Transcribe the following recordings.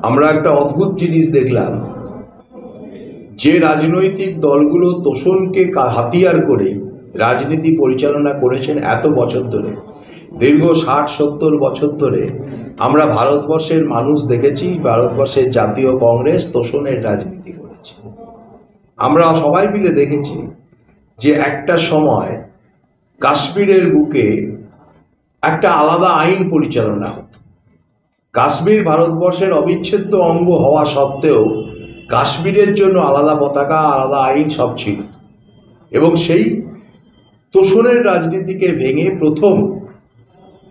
আমরা একটা অদ্ভুত জিনিস দেখলাম, যে রাজনৈতিক দলগুলো তোষণকে হাতিয়ার করে রাজনীতি পরিচালনা করেছেন এত বছর ধরে, দীর্ঘ 60-70 বছর ধরে আমরা ভারতবর্ষের মানুষ দেখেছি ভারতবর্ষের জাতীয় কংগ্রেস তোষণের রাজনীতি করেছে। আমরা সবাই মিলে দেখেছি যে একটা সময় কাশ্মীরের বুকে একটা আলাদা আইন পরিচালনা হতো। কাশ্মীর ভারতবর্ষের অবিচ্ছেদ্য অঙ্গ হওয়া সত্ত্বেও কাশ্মীরের জন্য আলাদা পতাকা, আলাদা আইন সব ছিল। এবং সেই তোষণের রাজনীতিকে ভেঙে প্রথম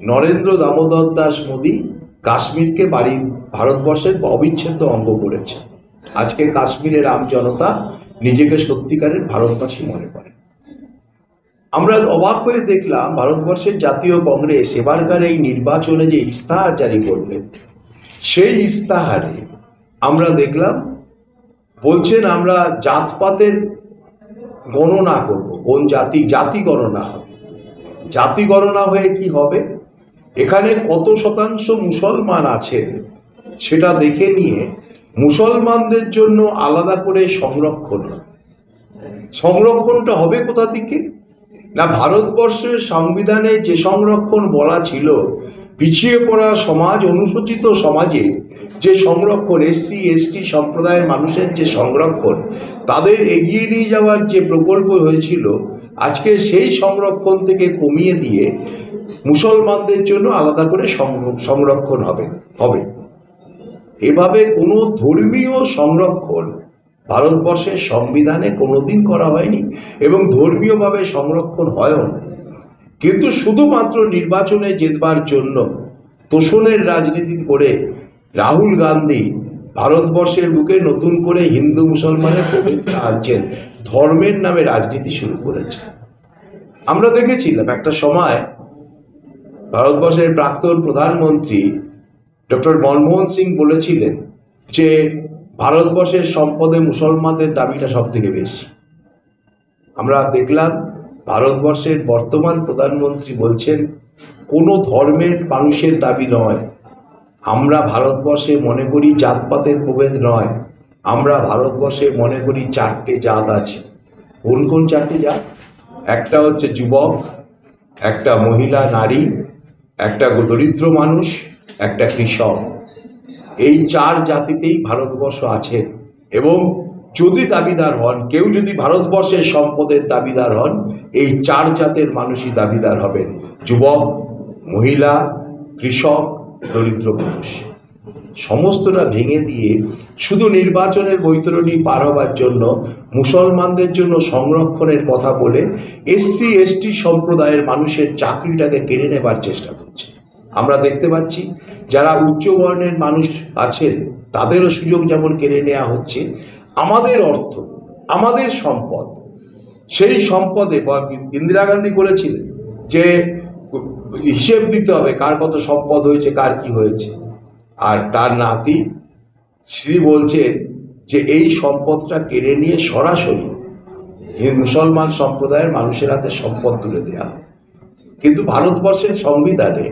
নরেন্দ্র দামোদর দাস মোদী কাশ্মীরকে ভারতবর্ষের অবিচ্ছেদ্য অঙ্গ করেছে। আজকে কাশ্মীরের আম জনতা নিজেকে সত্যিকারের ভারতবাসী মনে করে। আমরা অবাক হয়ে দেখলাম ভারতবর্ষের জাতীয় কংগ্রেস এবারকার এই নির্বাচনে যে ইস্তাহার জারি করলেন, সেই ইস্তাহারে আমরা দেখলাম বলছেন আমরা জাতপাতের গণনা করব, কোন জাতি গণনা হবে। জাতি গণনা হয়ে কি হবে, এখানে কত শতাংশ মুসলমান আছেন সেটা দেখে নিয়ে মুসলমানদের জন্য আলাদা করে সংরক্ষণটা হবে কোথা থেকে না, ভারতবর্ষের সংবিধানে যে সংরক্ষণ বলা ছিল, পিছিয়ে পড়া সমাজ, অনুসূচিত সমাজে যে সংরক্ষণ, SC ST সম্প্রদায়ের মানুষের যে সংরক্ষণ, তাদের এগিয়ে নিয়ে যাওয়ার যে প্রকল্প হয়েছিল, আজকে সেই সংরক্ষণ থেকে কমিয়ে দিয়ে মুসলমানদের জন্য আলাদা করে সংরক্ষণ হবে। এভাবে কোনো ধর্মীয় সংরক্ষণ ভারতবর্ষের সংবিধানে কোনোদিন করা হয়নি এবং ধর্মীয়ভাবে সংরক্ষণ হয়ও না। কিন্তু শুধুমাত্র নির্বাচনে জেতবার জন্য তোষণের রাজনীতি করে রাহুল গান্ধী ভারতবর্ষের বুকে নতুন করে হিন্দু মুসলমানের প্রভেদ আনছেন, ধর্মের নামে রাজনীতি শুরু করেছে। আমরা দেখেছিলাম একটা সময় ভারতবর্ষের প্রাক্তন প্রধানমন্ত্রী ডক্টর মনমোহন সিং বলেছিলেন যে ভারতবর্ষের সম্পদে মুসলমানদের দাবিটা সব থেকে বেশি। আমরা দেখলাম ভারতবর্ষের বর্তমান প্রধানমন্ত্রী বলছেন কোনো ধর্মের মানুষের দাবি নয়, আমরা ভারতবর্ষে মনে করি জাতপাতের প্রভেদ নয়, আমরা ভারতবর্ষে মনে করি 4টে জাত আছে। কোন কোন 4টে জাত? একটা হচ্ছে যুবক, একটা মহিলা নারী, একটা দরিদ্র মানুষ, একটা কৃষক। এই 4 জাতিতেই ভারতবর্ষ আছে এবং যদি দাবিদার হন, কেউ যদি ভারতবর্ষের সম্পদের দাবিদার হন, এই 4 জাতের মানুষই দাবিদার হবেন, যুবক, মহিলা, কৃষক, দরিদ্র মানুষ। সমস্তটা ভেঙে দিয়ে শুধু নির্বাচনের বৈতরণী পার হবার জন্য মুসলমানদের জন্য সংরক্ষণের কথা বলে SC ST সম্প্রদায়ের মানুষের চাকরিটাকে কেড়ে নেবার চেষ্টা করছে। আমরা দেখতে পাচ্ছি যারা উচ্চ বর্ণের মানুষ আছেন তাদেরও সুযোগ যেমন কেড়ে নেওয়া হচ্ছে, আমাদের অর্থ, আমাদের সম্পদ, সেই সম্পদে ইন্দিরা গান্ধী বলেছিলেন যে হিসেব দিতে হবে কার কত সম্পদ হয়েছে, কার কি হয়েছে। আর তার নাতি শ্রী বলছেন যে এই সম্পদটা কেড়ে নিয়ে সরাসরি মুসলমান সম্প্রদায়ের মানুষের হাতে সম্পদ তুলে দেওয়া। কিন্তু ভারতবর্ষের সংবিধানে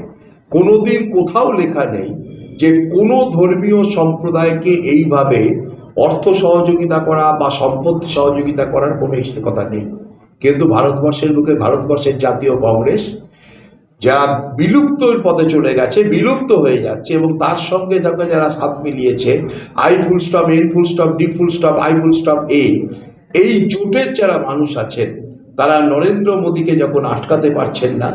কোনোদিন কোথাও লেখা নেই যে কোনো ধর্মীয় সম্প্রদায়কে এইভাবে অর্থ সহযোগিতা করা বা সম্পত্তি সহযোগিতা করার কোনো কথা নেই। কিন্তু ভারতবর্ষের বুকে ভারতবর্ষের জাতীয় কংগ্রেস যারা বিলুপ্তর পথে চলে গেছে, বিলুপ্ত হয়ে যাচ্ছে, এবং তার সঙ্গে যারা সাথ মিলিয়েছে I full stop N full stop D full stop I full stop A, এই জোটের যারা মানুষ আছেন তারা নরেন্দ্র মোদীকে যখন আটকাতে পারছেন না,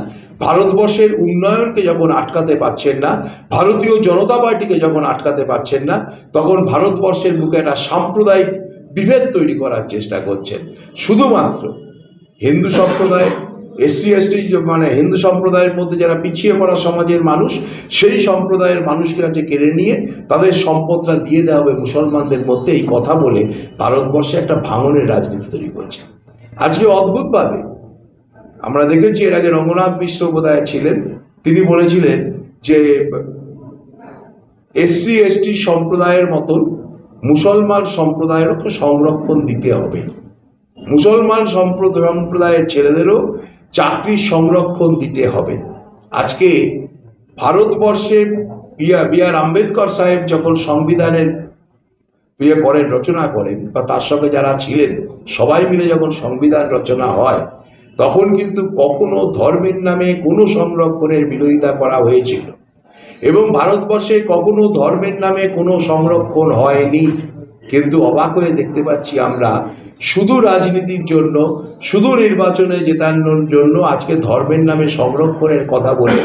ভারতবর্ষের উন্নয়নকে যখন আটকাতে পারছেন না, ভারতীয় জনতা পার্টিকে যখন আটকাতে পারছেন না, তখন ভারতবর্ষের বুকে একটা সাম্প্রদায়িক বিভেদ তৈরি করার চেষ্টা করছেন। শুধুমাত্র হিন্দু সম্প্রদায়, SC ST মানে হিন্দু সম্প্রদায়ের মধ্যে যারা পিছিয়ে পড়া সমাজের মানুষ, সেই সম্প্রদায়ের মানুষকে কাছে কেড়ে নিয়ে তাদের সম্পদটা দিয়ে দেওয়া হবে মুসলমানদের মধ্যে, এই কথা বলে ভারতবর্ষে একটা ভাঙনের রাজনীতি তৈরি করছে। আজকে অদ্ভুতভাবে আমরা দেখেছি, এর আগে রঙ্গনাথ মিশ্র বোধহয় ছিলেন, তিনি বলেছিলেন যে SC ST সম্প্রদায়ের মতন মুসলমান সম্প্রদায়েরও সংরক্ষণ দিতে হবে, মুসলমান সম্প্রদায়ের ছেলেদেরও চাকরির সংরক্ষণ দিতে হবে। আজকে ভারতবর্ষে বি আর আম্বেদকর সাহেব যখন সংবিধানের রচনা করেন, বা তার সঙ্গে যারা ছিলেন সবাই মিলে যখন সংবিধান রচনা হয়, তখন কিন্তু কখনো ধর্মের নামে কোনো সংরক্ষণের বিরোধিতা করা হয়েছিল, এবং ভারতবর্ষে কখনো ধর্মের নামে কোনো সংরক্ষণ হয়নি। কিন্তু অবাক হয়ে দেখতে পাচ্ছি আমরা, শুধু রাজনীতির জন্য, শুধু নির্বাচনে জেতানোর জন্য আজকে ধর্মের নামে সংরক্ষণের কথা বলে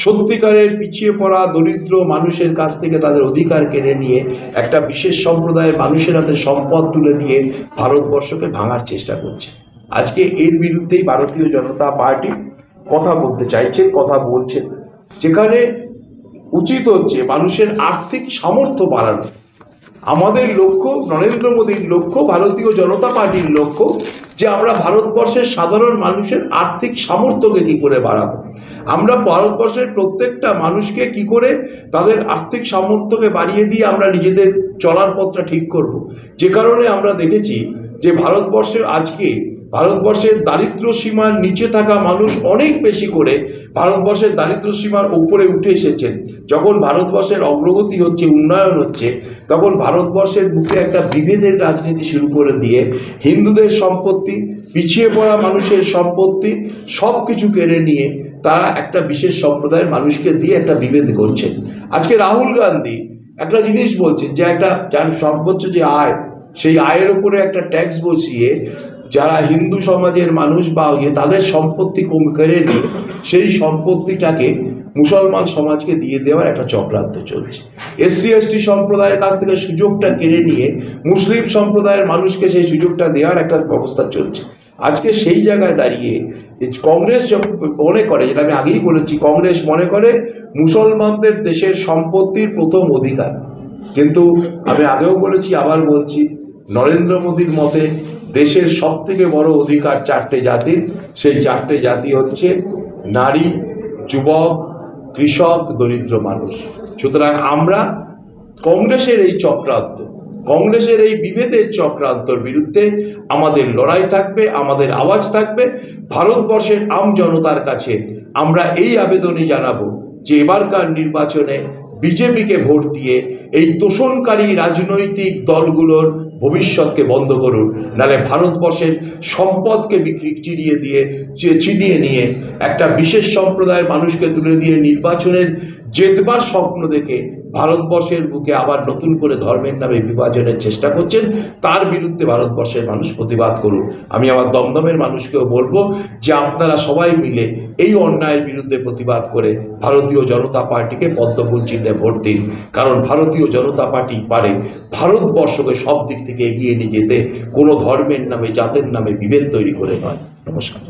সত্যিকারের পিছিয়ে পড়া দরিদ্র মানুষের কাছ থেকে তাদের অধিকার কেড়ে নিয়ে একটা বিশেষ সম্প্রদায়ের মানুষের হাতে সম্পদ তুলে দিয়ে ভারতবর্ষকে ভাঙার চেষ্টা করছে। আজকে এর বিরুদ্ধেই ভারতীয় জনতা পার্টি কথা বলতে চাইছে, কথা বলছে, যেখানে উচিত হচ্ছে মানুষের আর্থিক সামর্থ্য বাড়ানো। আমাদের লক্ষ্য, নরেন্দ্র মোদীর লক্ষ্য, ভারতীয় জনতা পার্টির লক্ষ্য যে আমরা ভারতবর্ষের সাধারণ মানুষের আর্থিক সামর্থ্যকে কি করে বাড়াবো, আমরা ভারতবর্ষের প্রত্যেকটা মানুষকে কি করে তাদের আর্থিক সামর্থ্যকে বাড়িয়ে দিয়ে আমরা নিজেদের চলার পথটা ঠিক করব। যে কারণে আমরা দেখেছি যে ভারতবর্ষের দারিদ্র সীমার নিচে থাকা মানুষ অনেক বেশি করে ভারতবর্ষের দারিদ্র সীমার উপরে উঠে এসেছেন। যখন ভারতবর্ষের অগ্রগতি হচ্ছে, উন্নয়ন হচ্ছে, তখন ভারতবর্ষের বুকে একটা বিভেদের রাজনীতি শুরু করে দিয়ে হিন্দুদের সম্পত্তি, পিছিয়ে পড়া মানুষের সম্পত্তি সব কিছু কেড়ে নিয়ে তারা একটা বিশেষ সম্প্রদায়ের মানুষকে দিয়ে একটা বিভেদ করছেন। আজকে রাহুল গান্ধী একটা জিনিস বলছেন যে যার সর্বোচ্চ যে আয়, সেই আয়ের উপরে একটা ট্যাক্স বসিয়ে যারা হিন্দু সমাজের মানুষ বা তাদের সম্পত্তি কেড়ে নিয়ে সেই সম্পত্তিটাকে মুসলমান সমাজকে দিয়ে দেওয়ার একটা চক্রান্ত চলছে। এসসি এসটি সম্প্রদায়ের কাছ থেকে সুযোগটা কেড়ে নিয়ে মুসলিম সম্প্রদায়ের মানুষকে সেই সুযোগটা দেওয়ার একটা ব্যবস্থা চলছে। আজকে সেই জায়গায় দাঁড়িয়ে কংগ্রেস মনে করে, যেটা আমি আগেই বলেছি, কংগ্রেস মনে করে মুসলমানদের দেশের সম্পত্তির প্রথম অধিকার। কিন্তু আমি আগেও বলেছি, আবার বলছি, নরেন্দ্র মোদীর মতে দেশের সব থেকে বড় অধিকার চারটে জাতির। সেই চারটে জাতি হচ্ছে নারী, যুবক, কৃষক, দরিদ্র মানুষ। সুতরাং আমরা কংগ্রেসের এই চক্রান্ত, কংগ্রেসের এই বিভেদের চক্রান্তর বিরুদ্ধে আমাদের লড়াই থাকবে, আমাদের আওয়াজ থাকবে। ভারতবর্ষের আম জনতার কাছে আমরা এই আবেদনই জানাবো যে এবারকার নির্বাচনে বিজেপিকে ভোট দিয়ে এই তোষণকারী রাজনৈতিক দলগুলোর ভবিষ্যৎকে বন্ধ করুন, নাহলে ভারতবর্ষের সম্পদকে ছিনিয়ে নিয়ে একটা বিশেষ সম্প্রদায়ের মানুষকে তুলে দিয়ে নির্বাচনের জেতবার স্বপ্ন দেখে ভারতবর্ষের বুকে আবার নতুন করে ধর্মের নামে বিভাজনের চেষ্টা করছেন। তার বিরুদ্ধে ভারতবর্ষের মানুষ প্রতিবাদ করুন। আমি আমার দমদমের মানুষকেও বলবো যে আপনারা সবাই মিলে এই অন্যায়ের বিরুদ্ধে প্রতিবাদ করে ভারতীয় জনতা পার্টিকে পদ্মফুল চিহ্নে ভোট দিন, কারণ ভারতীয় জনতা পার্টি পারে ভারতবর্ষকে সব দিক থেকে এগিয়ে নিয়ে যেতে, কোনো ধর্মের নামে, জাতের নামে বিভেদ তৈরি করে নয়। নমস্কার।